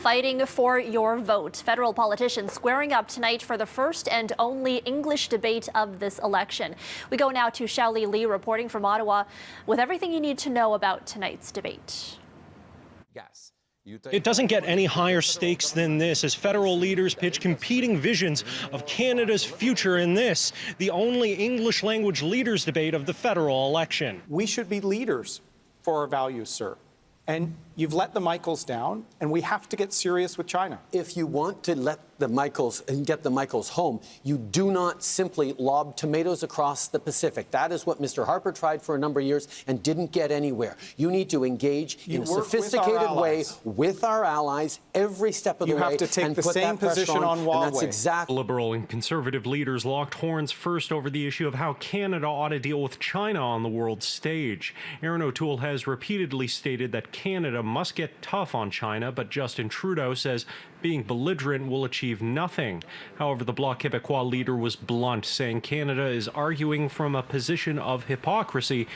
Fighting for your vote. Federal politicians squaring up tonight for the first and only English debate of this election. We go now to Xiaoli Li reporting from Ottawa with everything you need to know about tonight's debate. Yes. It doesn't get any higher stakes than this as federal leaders pitch competing visions of Canada's future in this, the only English language leaders debate of the federal election. We should be leaders for our values, sir. And you've let the Michaels down, and we have to get serious with China. If you want to let the Michaels and get the Michaels home, you do not simply lob tomatoes across the Pacific. That is what Mr. Harper tried for a number of years and didn't get anywhere. You need to engage in a sophisticated way with our allies every step of the way. You have to take the same position on Huawei. And that's exactly. Liberal and conservative leaders locked horns first over the issue of how Canada ought to deal with China on the world stage. Aaron O'Toole has repeatedly stated that Canada must get tough on China, but Justin Trudeau says being belligerent will achieve nothing. However, the Bloc Québécois leader was blunt, saying Canada is arguing from a position of hypocrisy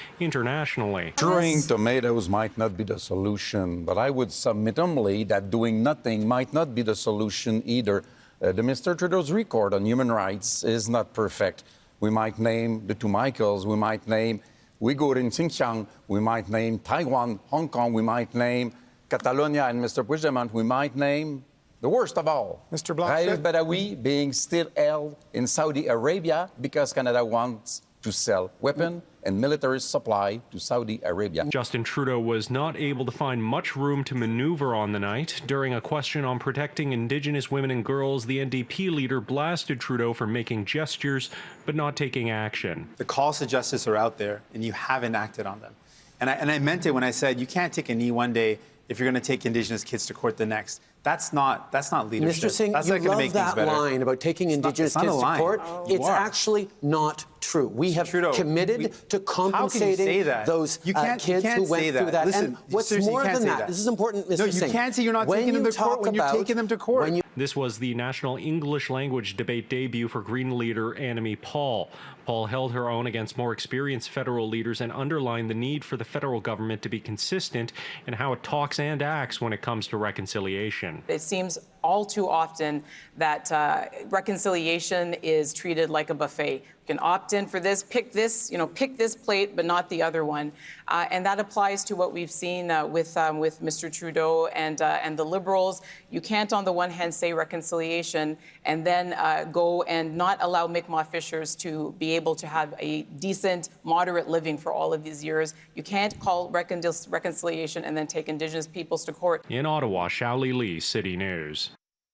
internationally. Throwing tomatoes might not be the solution, but I would submit humbly that doing nothing might not be the solution either. The Mr. Trudeau's record on human rights is not perfect. We might name the two Michaels, we might name Uyghur in Xinjiang, we might name Taiwan, Hong Kong, we might name Catalonia and Mr. Puigdemont, we might name the worst of all, Mr. Blanc, Raif Badawi being still held in Saudi Arabia because Canada wants to sell weapons and military supply to Saudi Arabia. Justin Trudeau was not able to find much room to maneuver on the night. During a question on protecting Indigenous women and girls, the NDP leader blasted Trudeau for making gestures but not taking action. The calls to justice are out there, and you haven't acted on them. And I meant it when I said you can't take a knee one day if you're going to take Indigenous kids to court the next. That's not leadership. Mr. Singh, that's you not going to make love things that better. line about taking Indigenous kids to court. You It's are. actually not true. We have Trudeau, committed to compensating those kids who went through that. Listen, and what's seriously, more you can't than say that, this is important, Mr. No, you Singh. can't say you're not When taking them you to court talk when you're about- taking them to court. when you- This was the national English language debate debut for Green leader Annamie Paul. Paul held her own against more experienced federal leaders and underlined the need for the federal government to be consistent in how it talks and acts when it comes to reconciliation. It seems all too often that reconciliation is treated like a buffet. You can opt in for this, pick this plate, but not the other one. And that applies to what we've seen with Mr. Trudeau and the Liberals. You can't, on the one hand, say reconciliation and then go and not allow Mi'kmaq fishers to be able to have a decent, moderate living for all of these years. You can't call reconciliation and then take Indigenous peoples to court. In Ottawa, Xiaoli Li, City News.